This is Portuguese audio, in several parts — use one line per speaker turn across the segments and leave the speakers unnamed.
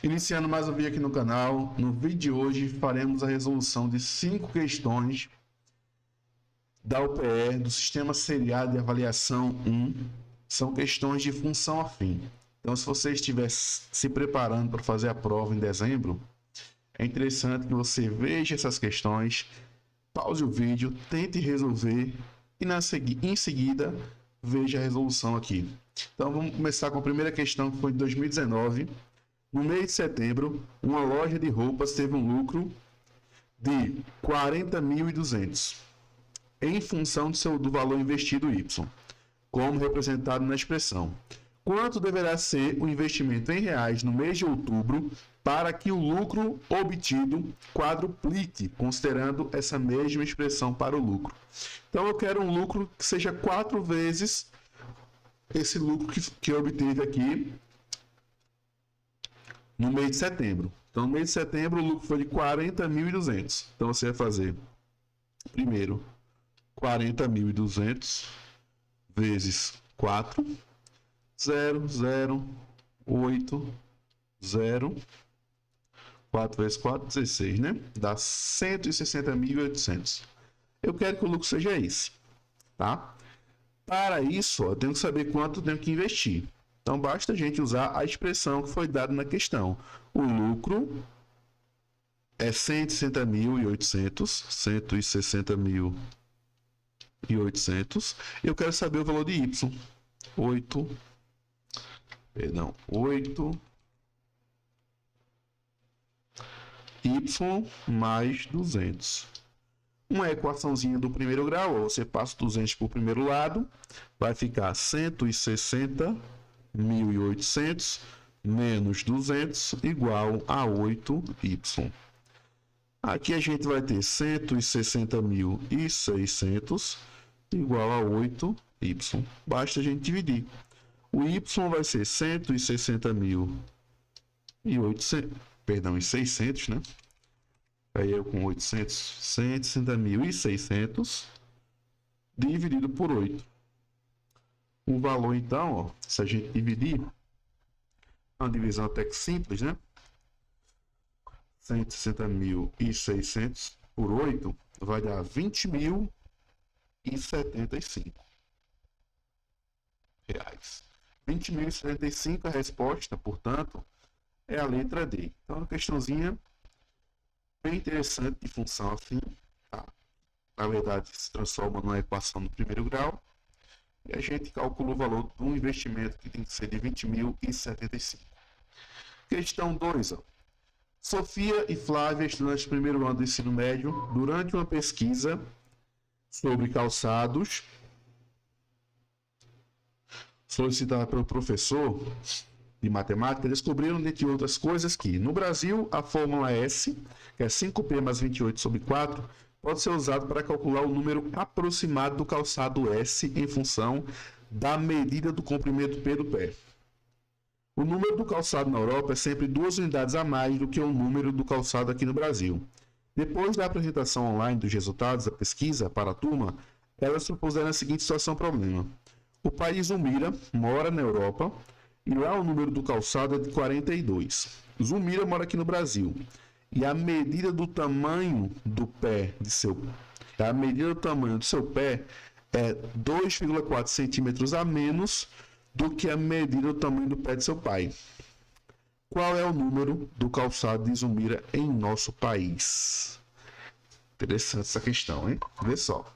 Iniciando mais um vídeo aqui no canal. No vídeo de hoje faremos a resolução de 5 questões da UPE, do Sistema Seriado de Avaliação 1. São questões de função afim. Então, se você estiver se preparando para fazer a prova em dezembro, é interessante que você veja essas questões, pause o vídeo, tente resolver e em seguida veja a resolução aqui. Então, vamos começar com a primeira questão, que foi de 2019. No mês de setembro, uma loja de roupas teve um lucro de 40.200 em função do valor investido Y, como representado na expressão. Quanto deverá ser o investimento em reais no mês de outubro para que o lucro obtido quadruplique, considerando essa mesma expressão para o lucro? Então, eu quero um lucro que seja 4 vezes esse lucro que eu obtive aqui no mês de setembro. Então, no mês de setembro, o lucro foi de 40.200. Então, você vai fazer, primeiro, 40.200 vezes 4, 0, 0, 8, 0, 4 vezes 4, 16, né? Dá 160.800. Eu quero que o lucro seja esse, tá? Para isso, eu tenho que saber quanto eu tenho que investir. Então, basta a gente usar a expressão que foi dada na questão. O lucro é 160.800, 160.800. Eu quero saber o valor de Y. 8 Y mais 200. Uma equaçãozinha do primeiro grau, você passa 200 para o primeiro lado, vai ficar 160.800 menos 200 igual a 8y. Aqui a gente vai ter 160.600 igual a 8y. Basta a gente dividir. O y vai ser 160.600, né? Aí eu com 800, 160.600 dividido por 8. O valor, então, ó, se a gente dividir, é uma divisão até que simples, né? 160.600 por 8 vai dar 20.075 reais. 20.075, a resposta, portanto, é a letra D. Então, uma questãozinha bem interessante de função afim, tá? Na verdade, se transforma numa equação do primeiro grau. E a gente calcula o valor do investimento, que tem que ser de 20.075. Questão 2. Sofia e Flávia, estudantes do primeiro ano do ensino médio, durante uma pesquisa sobre calçados, solicitada pelo professor de matemática, descobriram, dentre outras coisas, que no Brasil a fórmula S, que é 5P mais 28 sobre 4, pode ser usado para calcular o número aproximado do calçado S em função da medida do comprimento P do pé. O número do calçado na Europa é sempre 2 unidades a mais do que o número do calçado aqui no Brasil. Depois da apresentação online dos resultados da pesquisa para a turma, elas propuseram a seguinte situação problema. O pai de Zulmira mora na Europa e lá o número do calçado é de 42. Zulmira mora aqui no Brasil. E a medida do tamanho do pé do seu pé é 2,4 centímetros a menos do que a medida do tamanho do pé de seu pai. Qual é o número do calçado de Zulmira em nosso país? Interessante essa questão, hein? Vê só.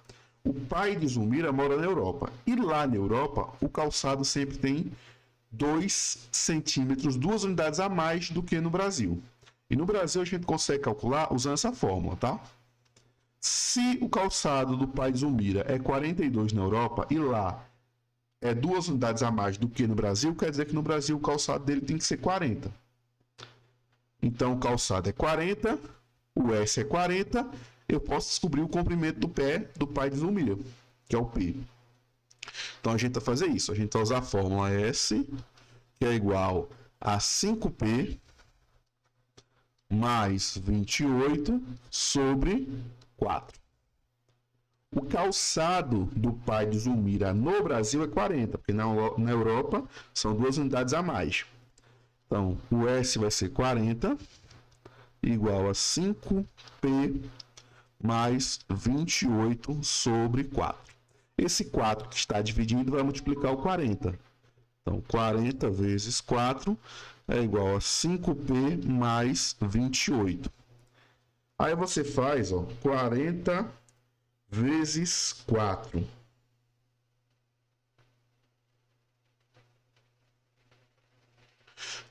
O pai de Zulmira mora na Europa. E lá na Europa, o calçado sempre tem 2 centímetros, 2 unidades a mais do que no Brasil. E no Brasil a gente consegue calcular usando essa fórmula, tá? Se o calçado do pai de Zulmira é 42 na Europa e lá é 2 unidades a mais do que no Brasil, quer dizer que no Brasil o calçado dele tem que ser 40. Então o calçado é 40, o S é 40, eu posso descobrir o comprimento do pé do pai de Zulmira, que é o P. Então a gente vai fazer isso, a gente vai usar a fórmula S, que é igual a 5P mais 28 sobre 4. O calçado do pai de Zulmira no Brasil é 40, porque na Europa são 2 unidades a mais. Então, o S vai ser 40, igual a 5P mais 28 sobre 4. Esse 4 que está dividindo vai multiplicar o 40. Então, 40 vezes 4 é igual a 5P mais 28. Aí você faz, 40 vezes 4.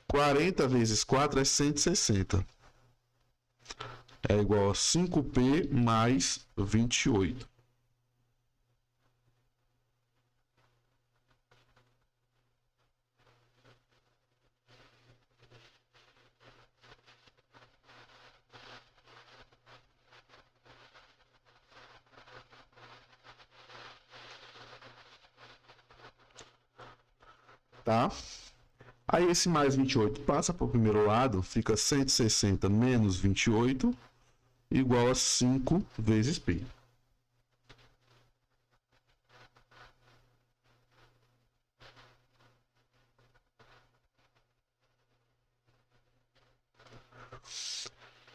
40 vezes 4 é 160. É igual a 5P mais 28. Tá? Aí esse mais 28 passa para o primeiro lado, fica 160 menos 28, igual a 5 vezes P.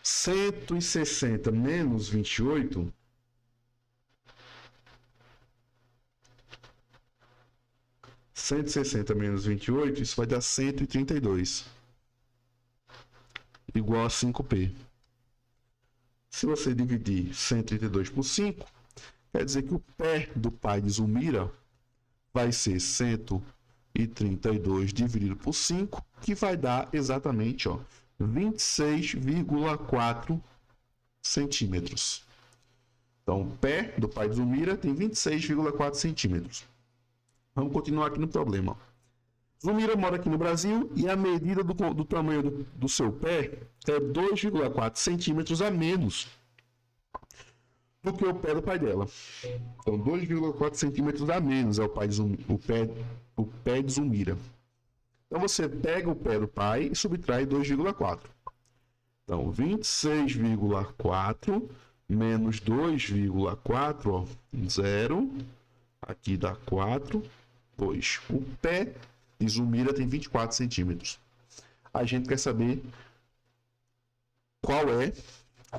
Cento e sessenta menos 28 160 menos 28, isso vai dar 132. Igual a 5P. Se você dividir 132 por 5, quer dizer que o pé do pai de Zulmira vai ser 132 dividido por 5, que vai dar exatamente 26,4 centímetros. Então, o pé do pai de Zulmira tem 26,4 centímetros. Vamos continuar aqui no problema. Zulmira mora aqui no Brasil e a medida do tamanho do seu pé é 2,4 centímetros a menos do que o pé do pai dela. Então, 2,4 centímetros a menos é o pé de Zulmira. Então, você pega o pé do pai e subtrai 2,4. Então, 26,4 menos 2,4, 0. Aqui dá 4, 2. O pé de Zulmira tem 24 centímetros. A gente quer saber qual é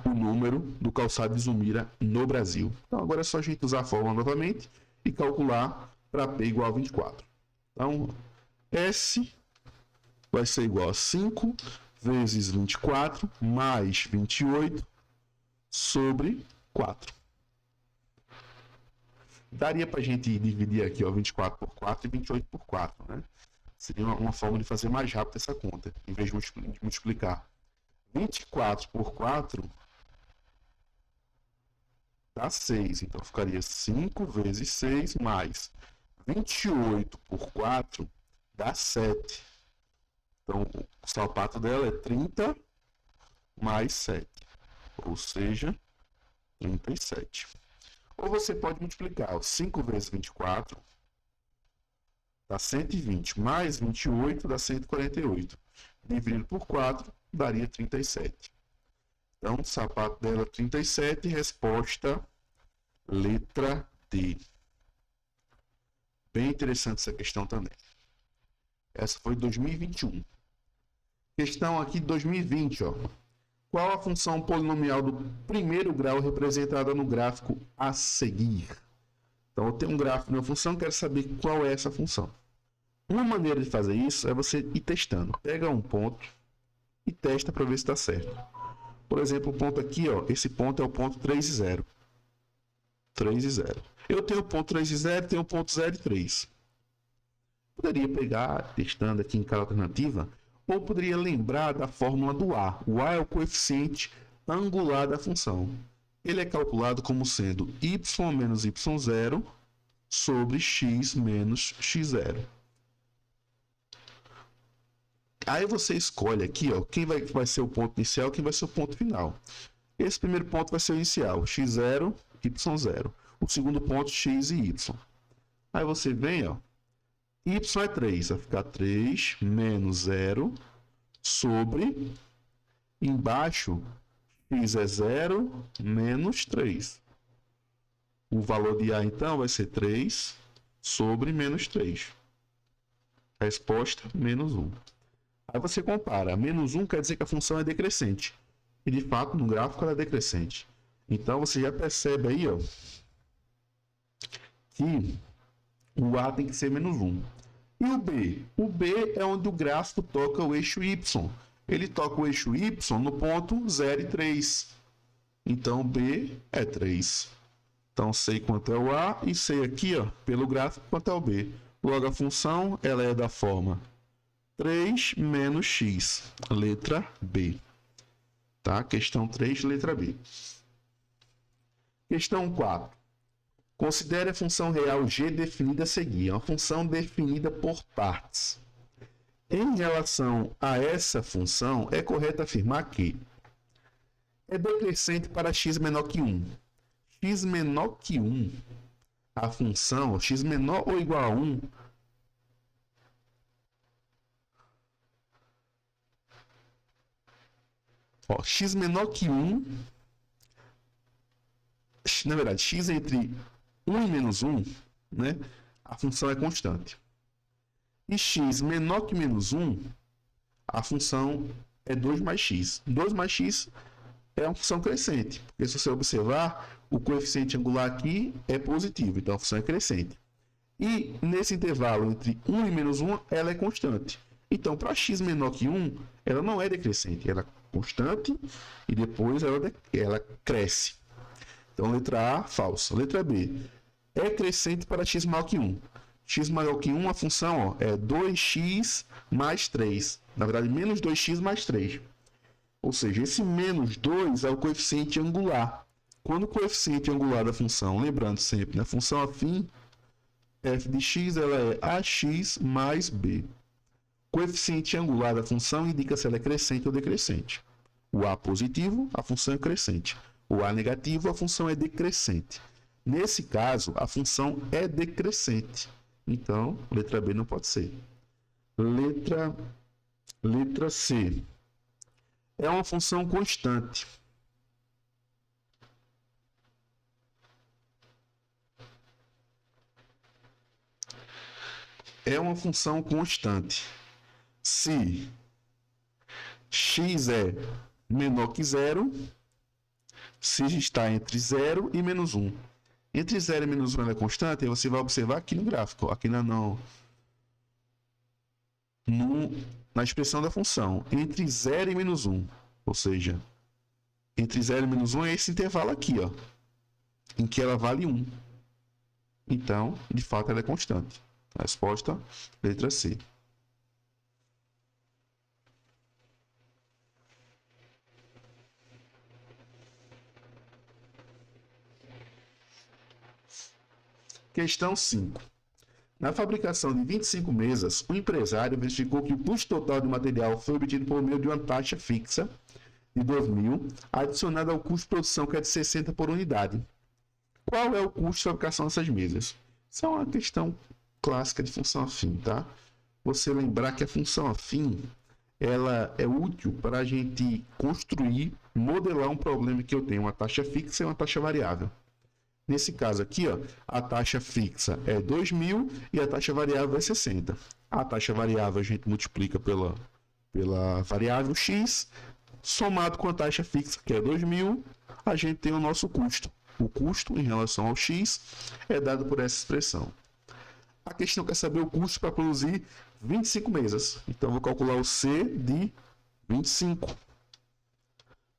o número do calçado de Zulmira no Brasil. Então, agora é só a gente usar a fórmula novamente e calcular para P igual a 24. Então, S vai ser igual a 5 vezes 24 mais 28 sobre 4. Daria para a gente dividir aqui 24 por 4 e 28 por 4, né? Seria uma forma de fazer mais rápido essa conta, em vez de multiplicar. 24 por 4 dá 6, então ficaria 5 vezes 6 mais 28 por 4 dá 7. Então, o sapato dela é 30 mais 7, ou seja, 37. Ou você pode multiplicar 5 vezes 24, dá 120, mais 28 dá 148. Dividido por 4, daria 37. Então, o sapato dela é 37, resposta letra D. Bem interessante essa questão também. Essa foi 2021. Questão aqui de 2020, Qual a função polinomial do primeiro grau representada no gráfico a seguir? Então, eu tenho um gráfico de uma função, quero saber qual é essa função. Uma maneira de fazer isso é você ir testando. Pega um ponto e testa para ver se está certo. Por exemplo, o ponto aqui, esse ponto é o ponto 3 e 0. 3 e 0. Eu tenho o ponto 3 e 0, tenho o ponto 0 e 3. Poderia pegar, testando aqui em cada alternativa, ou poderia lembrar da fórmula do A. O A é o coeficiente angular da função. Ele é calculado como sendo y menos y0 sobre x menos x0. Aí você escolhe aqui, quem vai ser o ponto inicial, quem vai ser o ponto final. Esse primeiro ponto vai ser o inicial, x0, y0. O segundo ponto, x e y. Aí você vem, y é 3, vai ficar 3 menos 0 sobre, embaixo, x é 0 menos 3. O valor de A, então, vai ser 3 sobre menos 3. Resposta, menos 1. Aí você compara. Menos 1 quer dizer que a função é decrescente. E de fato, no gráfico ela é decrescente. Então você já percebe aí, ó, que o A tem que ser menos 1. E o B? O B é onde o gráfico toca o eixo Y. Ele toca o eixo Y no ponto 0 e 3. Então B é 3. Então sei quanto é o A e sei aqui, ó, pelo gráfico, quanto é o B. Logo a função ela é da forma 3 menos x, letra B. Tá? Questão 3, letra B. Questão 4. Considere a função real g definida a seguir. É uma função definida por partes. Em relação a essa função, é correto afirmar que é decrescente para x menor que 1. X menor que 1, a função x menor ou igual a 1, ó, x menor que 1, na verdade, x entre 1 e menos 1, né, a função é constante. E x menor que menos 1, a função é 2 mais x. 2 mais x é uma função crescente, porque se você observar, o coeficiente angular aqui é positivo, então a função é crescente. E nesse intervalo entre 1 e menos 1, ela é constante. Então, para x menor que 1, ela não é decrescente, ela é constante e depois ela cresce. Então, letra A, falsa. Letra B, é crescente para x maior que 1. X maior que 1, a função, ó, é 2x mais 3. Na verdade, menos 2x mais 3. Ou seja, esse menos 2 é o coeficiente angular. Quando o coeficiente angular da função, lembrando sempre, na função afim, f de x ela é ax mais b. Coeficiente angular da função indica se ela é crescente ou decrescente. O a positivo, a função é crescente. O a negativo, a função é decrescente. Nesse caso, a função é decrescente. Então, letra B não pode ser. Letra C. É uma função constante. É uma função constante. Se x é menor que 0, se está entre 0 e menos 1. Entre 0 e menos 1 ela é constante, aí você vai observar aqui no gráfico, aqui na expressão da função, entre 0 e menos 1. Ou seja, entre 0 e menos 1 é esse intervalo aqui, ó, em que ela vale 1. Então, de fato, ela é constante. A resposta, letra C. Questão 5. Na fabricação de 25 mesas, o empresário verificou que o custo total do material foi obtido por meio de uma taxa fixa de 2.000, adicionada ao custo de produção, que é de 60 por unidade. Qual é o custo de fabricação dessas mesas? Isso é uma questão clássica de função afim, tá? Você lembrar que a função afim, ela é útil para a gente construir, modelar um problema que eu tenho, uma taxa fixa e uma taxa variável. Nesse caso aqui, ó, a taxa fixa é 2.000 e a taxa variável é 60. A taxa variável a gente multiplica pela variável x, somado com a taxa fixa, que é 2.000, a gente tem o nosso custo. O custo em relação ao x é dado por essa expressão. A questão quer saber o custo para produzir 25 mesas. Então, eu vou calcular o C de 25.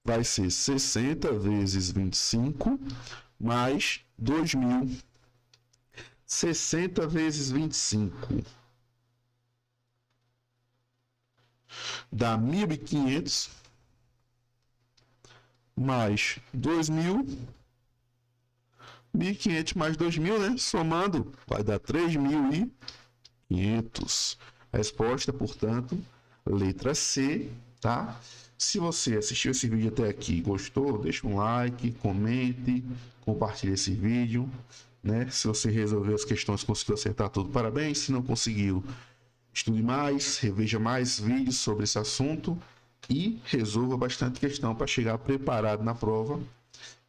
Vai ser 60 vezes 25 mais 2.000. 60 vezes 25 dá 1.500 mais 2.000. 1.500 mais 2.000, né? Somando, vai dar 3.500. Resposta, portanto, letra C, tá? Se você assistiu esse vídeo até aqui e gostou, deixa um like, comente, compartilhe esse vídeo, né? Se você resolveu as questões, conseguiu acertar tudo, parabéns. Se não conseguiu, estude mais, reveja mais vídeos sobre esse assunto e resolva bastante questão para chegar preparado na prova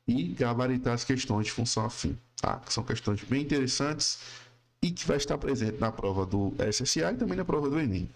e gabaritar as questões de função afim, tá? Que são questões bem interessantes e que vai estar presente na prova do SSA e também na prova do Enem.